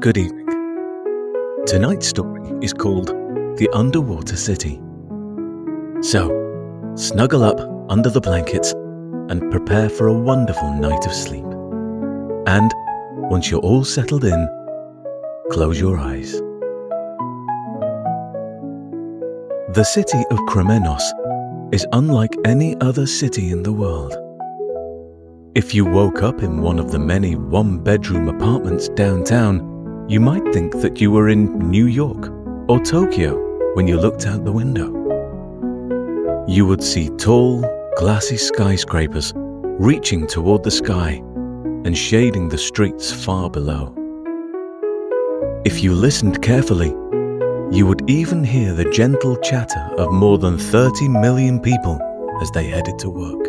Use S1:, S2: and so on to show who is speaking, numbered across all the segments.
S1: Good evening. Tonight's story is called The Underwater City. So, snuggle up under the blankets and prepare for a wonderful night of sleep. And once you're all settled in, close your eyes. The city of Kremenos is unlike any other city in the world. If you woke up in one of the many one-bedroom apartments downtown, you might think that you were in New York or Tokyo when you looked out the window. You would see tall, glassy skyscrapers reaching toward the sky and shading the streets far below. If you listened carefully, you would even hear the gentle chatter of more than 30 million people as they headed to work.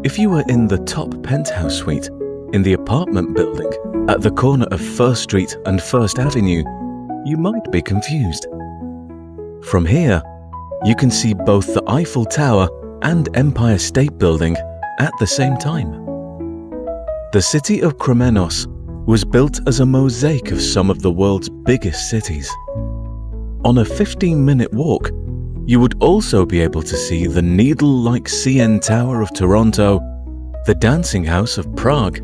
S1: If you were in the top penthouse suite in the apartment building at the corner of First Street and First Avenue, you might be confused. From here, you can see both the Eiffel Tower and Empire State Building at the same time. The city of Kremenos was built as a mosaic of some of the world's biggest cities. On a 15-minute walk, you would also be able to see the needle-like CN Tower of Toronto, the Dancing House of Prague,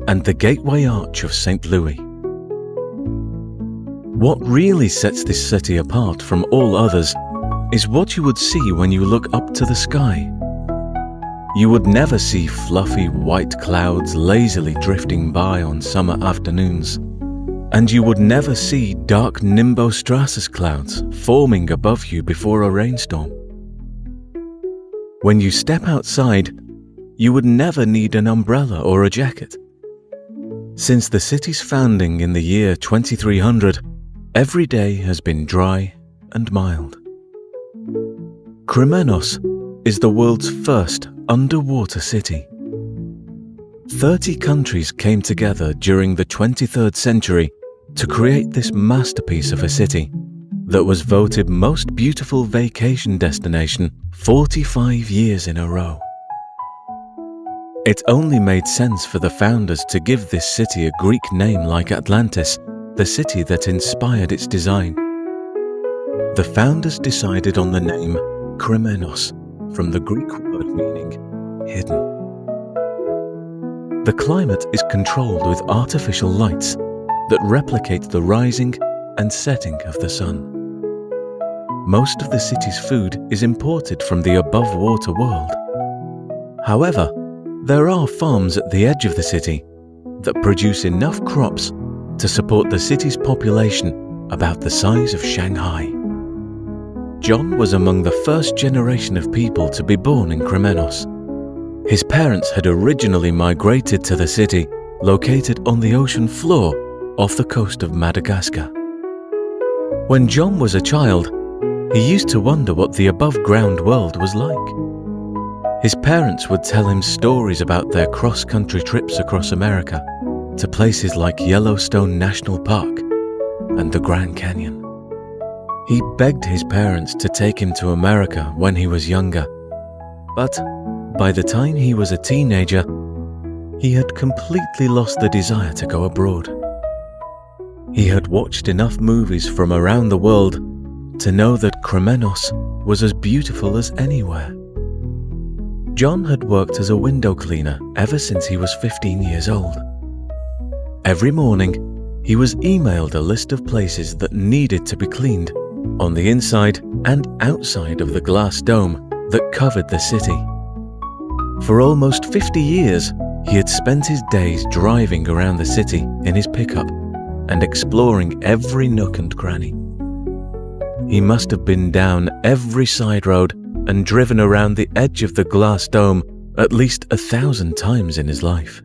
S1: and the Gateway Arch of St. Louis. What really sets this city apart from all others is what you would see when you look up to the sky. You would never see fluffy white clouds lazily drifting by on summer afternoons, and you would never see dark nimbostratus clouds forming above you before a rainstorm. When you step outside, you would never need an umbrella or a jacket. Since the city's founding in the year 2300, every day has been dry and mild. Kremenos is the world's first underwater city. 30 countries came together during the 23rd century to create this masterpiece of a city that was voted most beautiful vacation destination 45 years in a row. It only made sense for the founders to give this city a Greek name like Atlantis, the city that inspired its design. The founders decided on the name Kremenos, from the Greek word meaning hidden. The climate is controlled with artificial lights that replicate the rising and setting of the sun. Most of the city's food is imported from the above-water world. However, there are farms at the edge of the city that produce enough crops to support the city's population about the size of Shanghai. John was among the first generation of people to be born in Kremenos. His parents had originally migrated to the city located on the ocean floor off the coast of Madagascar. When John was a child, he used to wonder what the above-ground world was like. His parents would tell him stories about their cross-country trips across America to places like Yellowstone National Park and the Grand Canyon. He begged his parents to take him to America when he was younger, but by the time he was a teenager, he had completely lost the desire to go abroad. He had watched enough movies from around the world to know that Kremenos was as beautiful as anywhere. John had worked as a window cleaner ever since he was 15 years old. Every morning, he was emailed a list of places that needed to be cleaned on the inside and outside of the glass dome that covered the city. For almost 50 years, he had spent his days driving around the city in his pickup and exploring every nook and cranny. He must have been down every side road and driven around the edge of the glass dome at least 1,000 times in his life.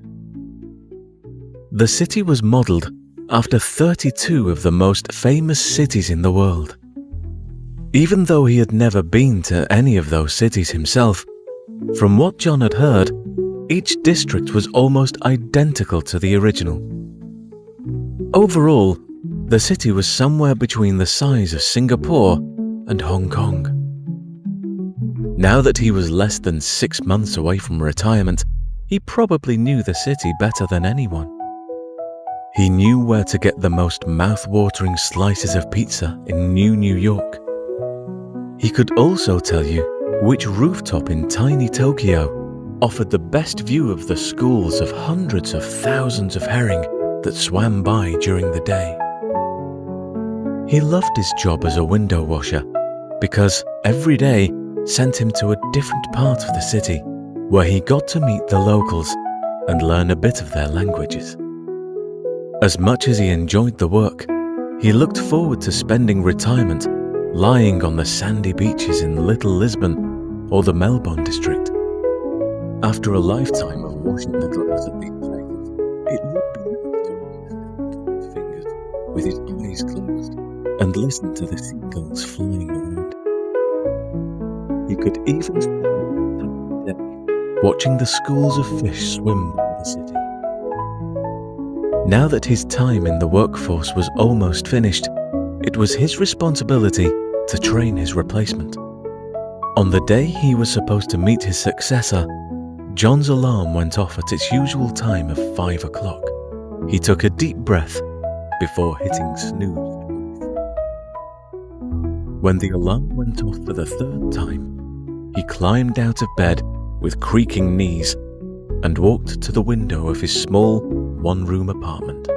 S1: The city was modeled after 32 of the most famous cities in the world. Even though he had never been to any of those cities himself, from what John had heard, each district was almost identical to the original. Overall, the city was somewhere between the size of Singapore and Hong Kong. Now that he was less than 6 months away from retirement, he probably knew the city better than anyone. He knew where to get the most mouth-watering slices of pizza in New York. He could also tell you which rooftop in tiny Tokyo offered the best view of the schools of hundreds of thousands of herring that swam by during the day. He loved his job as a window washer because every day sent him to a different part of the city where he got to meet the locals and learn a bit of their languages. As much as he enjoyed the work, he looked forward to spending retirement lying on the sandy beaches in Little Lisbon or the Melbourne district. After a lifetime of washing the clothes at these places, it would be nice to run his fingers with his eyes closed and listen to the seagulls flying around. He could even spend the day watching the schools of fish swim by the city. Now that his time in the workforce was almost finished, it was his responsibility to train his replacement. On the day he was supposed to meet his successor, John's alarm went off at its usual time of 5 o'clock. He took a deep breath before hitting snooze. When the alarm went off for the third time, he climbed out of bed with creaking knees and walked to the window of his small one-room apartment.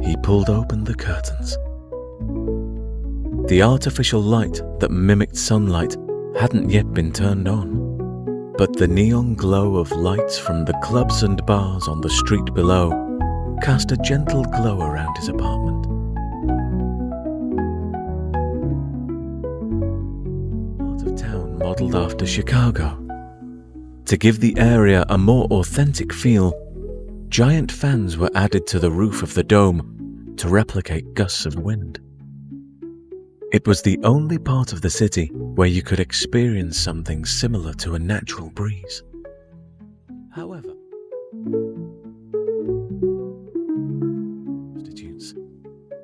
S1: He pulled open the curtains. The artificial light that mimicked sunlight hadn't yet been turned on, but the neon glow of lights from the clubs and bars on the street below cast a gentle glow around his apartment. Part of town modelled after Chicago. To give the area a more authentic feel, giant fans were added to the roof of the dome to replicate gusts of wind. It was the only part of the city where you could experience something similar to a natural breeze. However,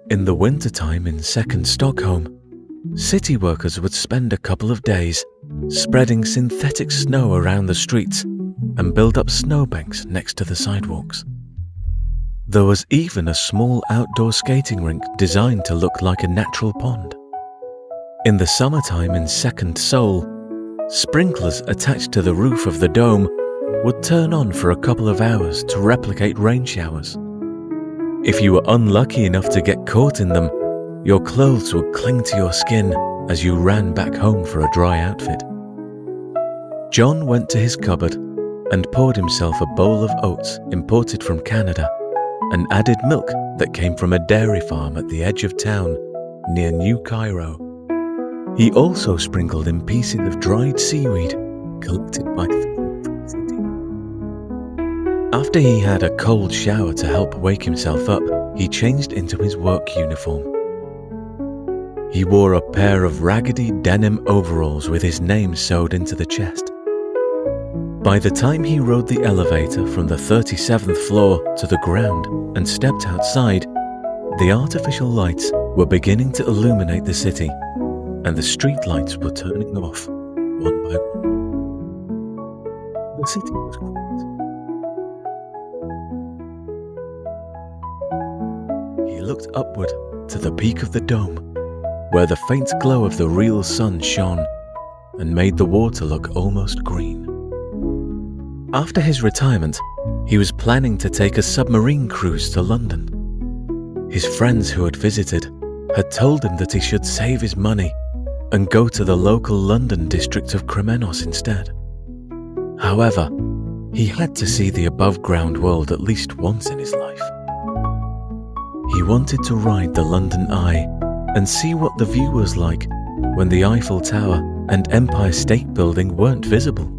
S1: in the wintertime in second Stockholm, city workers would spend a couple of days spreading synthetic snow around the streets and build up snowbanks next to the sidewalks. There was even a small outdoor skating rink designed to look like a natural pond. In the summertime in second Seoul, sprinklers attached to the roof of the dome would turn on for a couple of hours to replicate rain showers. If you were unlucky enough to get caught in them, your clothes would cling to your skin as you ran back home for a dry outfit. John went to his cupboard and poured himself a bowl of oats imported from Canada and added milk that came from a dairy farm at the edge of town near New Cairo. He also sprinkled in pieces of dried seaweed collected by fishermen from the city. After he had a cold shower to help wake himself up, he changed into his work uniform. He wore a pair of raggedy denim overalls with his name sewed into the chest. By the time he rode the elevator from the 37th floor to the ground and stepped outside, the artificial lights were beginning to illuminate the city, and the street lights were turning off one by one. The city was quiet. He looked upward to the peak of the dome, where the faint glow of the real sun shone and made the water look almost green. After his retirement, he was planning to take a submarine cruise to London. His friends who had visited had told him that he should save his money and go to the local London district of Kremenos instead. However, he had to see the above-ground world at least once in his life. He wanted to ride the London Eye and see what the view was like when the Eiffel Tower and Empire State Building weren't visible.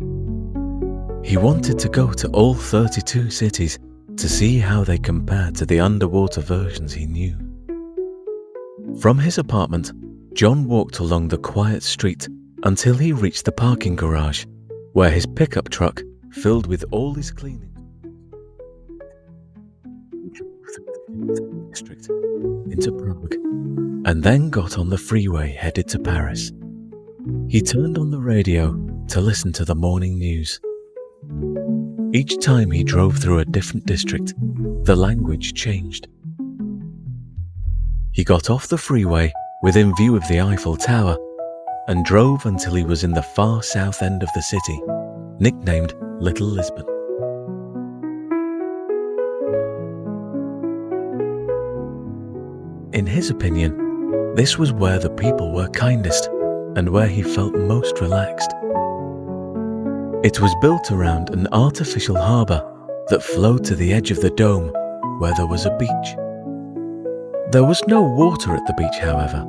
S1: He wanted to go to all 32 cities to see how they compared to the underwater versions he knew. From his apartment, John walked along the quiet street until he reached the parking garage, where his pickup truck filled with all his cleaning. He drove through the district into Prague and then got on the freeway headed to Paris. He turned on the radio to listen to the morning news. Each time he drove through a different district, the language changed. He got off the freeway within view of the Eiffel Tower and drove until he was in the far south end of the city, nicknamed Little Lisbon. In his opinion, this was where the people were kindest and where he felt most relaxed. It was built around an artificial harbour that flowed to the edge of the dome where there was a beach. There was no water at the beach, however.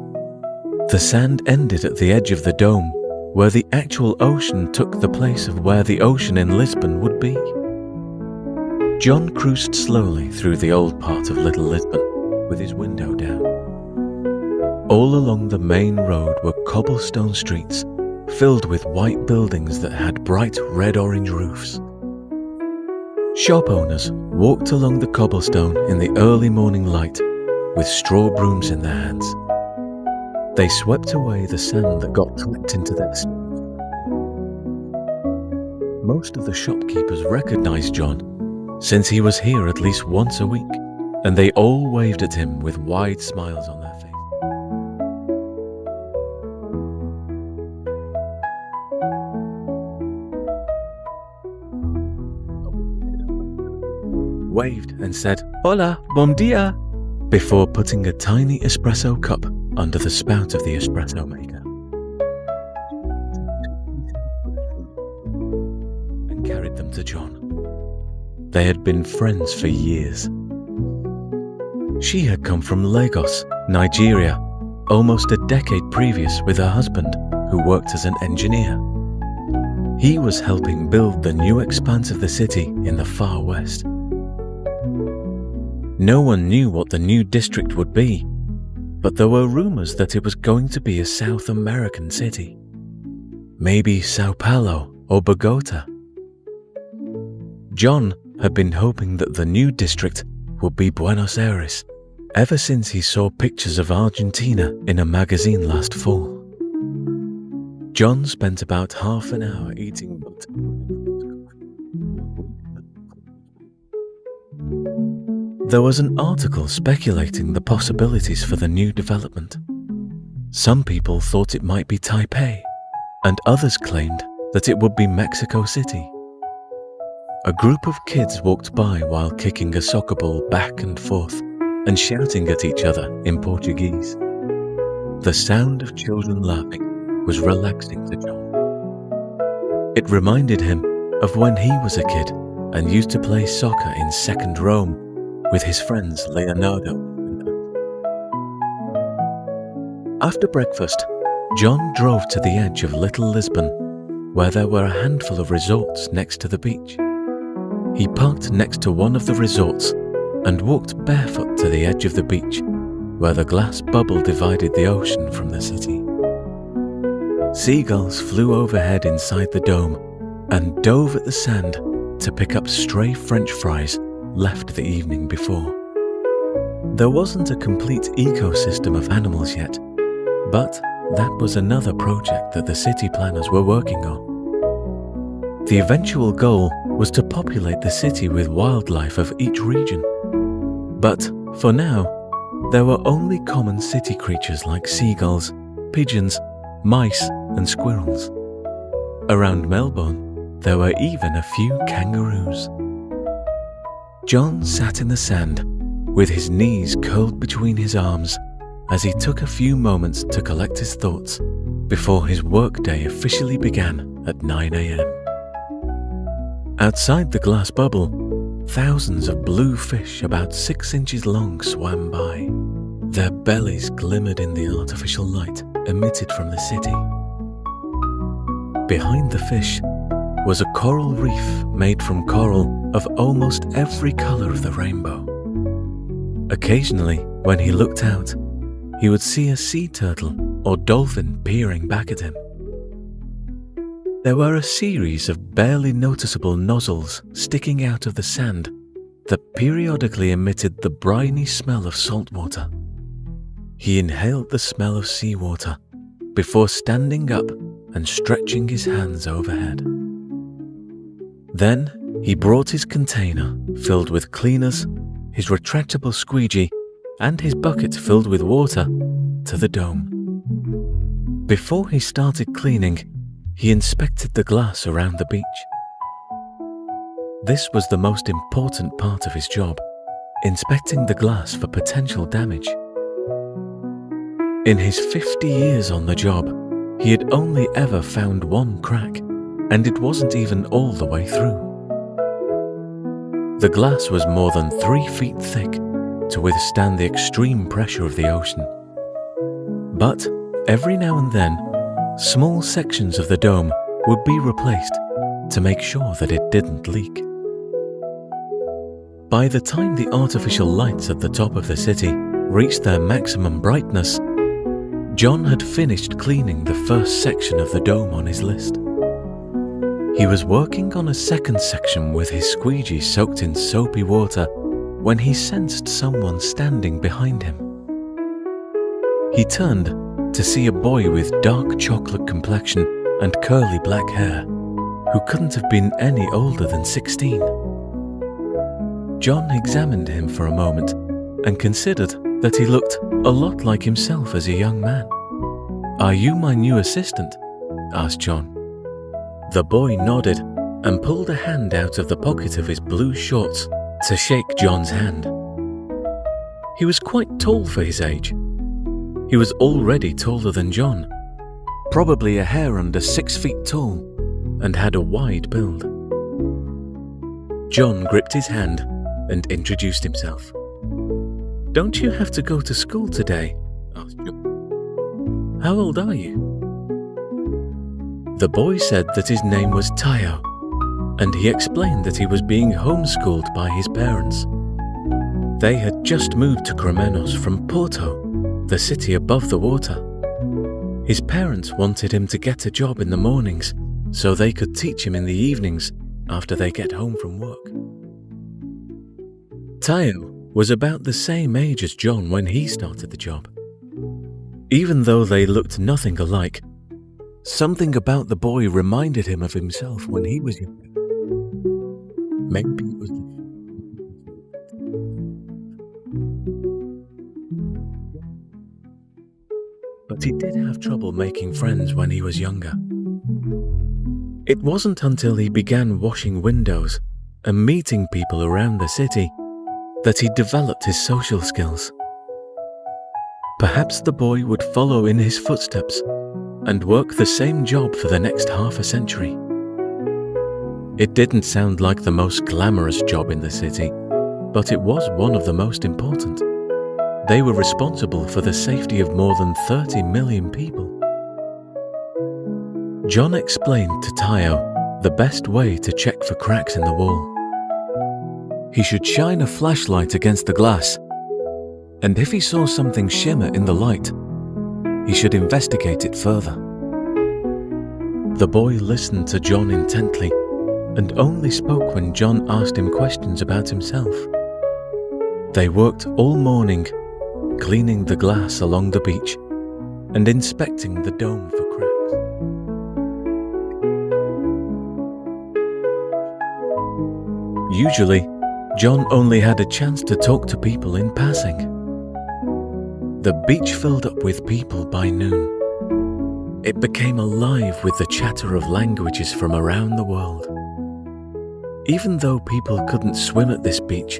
S1: The sand ended at the edge of the dome where the actual ocean took the place of where the ocean in Lisbon would be. John cruised slowly through the old part of Little Lisbon with his window down. All along the main road were cobblestone streets filled with white buildings that had bright red-orange roofs. Shop owners walked along the cobblestone in the early morning light with straw brooms in their hands. They swept away the sand that got trapped into their stores. Most of the shopkeepers recognized John, since he was here at least once a week, and they all waved at him with wide smiles on their faces. Waved and said, "Hola, bom dia," before putting a tiny espresso cup under the spout of the espresso maker and carried them to John. They had been friends for years. She had come from Lagos, Nigeria, almost a decade previous with her husband, who worked as an engineer. He was helping build the new expanse of the city in the far west. No one knew what the new district would be, but there were rumors that it was going to be a South American city. Maybe Sao Paulo or Bogota. John had been hoping that the new district would be Buenos Aires ever since he saw pictures of Argentina in a magazine last fall. John spent about half an hour eating butter. There was an article speculating the possibilities for the new development. Some people thought it might be Taipei, and others claimed that it would be Mexico City. A group of kids walked by while kicking a soccer ball back and forth and shouting at each other in Portuguese. The sound of children laughing was relaxing to John. It reminded him of when he was a kid and used to play soccer in Second Rome with his friends Leonardo and Ant. After breakfast, John drove to the edge of Little Lisbon, where there were a handful of resorts next to the beach. He parked next to one of the resorts and walked barefoot to the edge of the beach, where the glass bubble divided the ocean from the city. Seagulls flew overhead inside the dome and dove at the sand to pick up stray French fries left the evening before. There wasn't a complete ecosystem of animals yet, but that was another project that the city planners were working on. The eventual goal was to populate the city with wildlife of each region. But for now, there were only common city creatures like seagulls, pigeons, mice, and squirrels. Around Melbourne, there were even a few kangaroos. John sat in the sand, with his knees curled between his arms, as he took a few moments to collect his thoughts before his workday officially began at 9 a.m. Outside the glass bubble, thousands of blue fish about 6 inches long swam by. Their bellies glimmered in the artificial light emitted from the city. Behind the fish was a coral reef made from coral of almost every color of the rainbow. Occasionally, when he looked out, he would see a sea turtle or dolphin peering back at him. There were a series of barely noticeable nozzles sticking out of the sand that periodically emitted the briny smell of salt water. He inhaled the smell of seawater before standing up and stretching his hands overhead. Then he brought his container filled with cleaners, his retractable squeegee, and his buckets filled with water to the dome. Before he started cleaning, he inspected the glass around the beach. This was the most important part of his job, inspecting the glass for potential damage. In his 50 years on the job, he had only ever found one crack, and it wasn't even all the way through. The glass was more than 3 feet thick to withstand the extreme pressure of the ocean. But every now and then, small sections of the dome would be replaced to make sure that it didn't leak. By the time the artificial lights at the top of the city reached their maximum brightness, John had finished cleaning the first section of the dome on his list. He was working on a second section with his squeegee soaked in soapy water when he sensed someone standing behind him. He turned to see a boy with dark chocolate complexion and curly black hair, who couldn't have been any older than 16. John examined him for a moment and considered that he looked a lot like himself as a young man. "Are you my new assistant?" asked John. The boy nodded and pulled a hand out of the pocket of his blue shorts to shake John's hand. He was quite tall for his age. He was already taller than John, probably a hair under 6 feet tall, and had a wide build. John gripped his hand and introduced himself. "Don't you have to go to school today?" asked John. "How old are you?" The boy said that his name was Tayo, and he explained that he was being homeschooled by his parents. They had just moved to Kremenos from Porto, the city above the water. His parents wanted him to get a job in the mornings so they could teach him in the evenings after they get home from work. Tayo was about the same age as John when he started the job. Even though they looked nothing alike, something about the boy reminded him of himself when he was younger. Maybe it was But he did have trouble making friends when he was younger. It wasn't until he began washing windows and meeting people around the city that he developed his social skills. Perhaps the boy would follow in his footsteps and work the same job for the next half a century. It didn't sound like the most glamorous job in the city, but it was one of the most important. They were responsible for the safety of more than 30 million people. John explained to Tayo the best way to check for cracks in the wall. He should shine a flashlight against the glass, and if he saw something shimmer in the light, he should investigate it further. The boy listened to John intently and only spoke when John asked him questions about himself. They worked all morning, cleaning the glass along the beach and inspecting the dome for cracks. Usually, John only had a chance to talk to people in passing. The beach filled up with people by noon. It became alive with the chatter of languages from around the world. Even though people couldn't swim at this beach,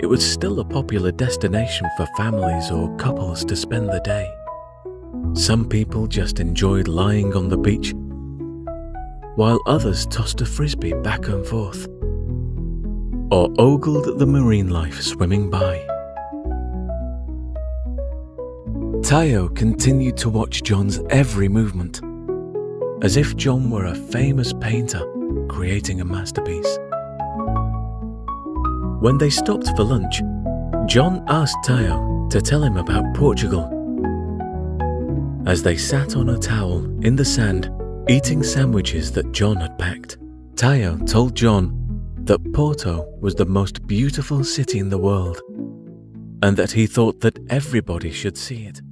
S1: it was still a popular destination for families or couples to spend the day. Some people just enjoyed lying on the beach, while others tossed a frisbee back and forth, or ogled at the marine life swimming by. Tayo continued to watch John's every movement, as if John were a famous painter creating a masterpiece. When they stopped for lunch, John asked Tayo to tell him about Portugal. As they sat on a towel in the sand, eating sandwiches that John had packed, Tayo told John that Porto was the most beautiful city in the world, and that he thought that everybody should see it.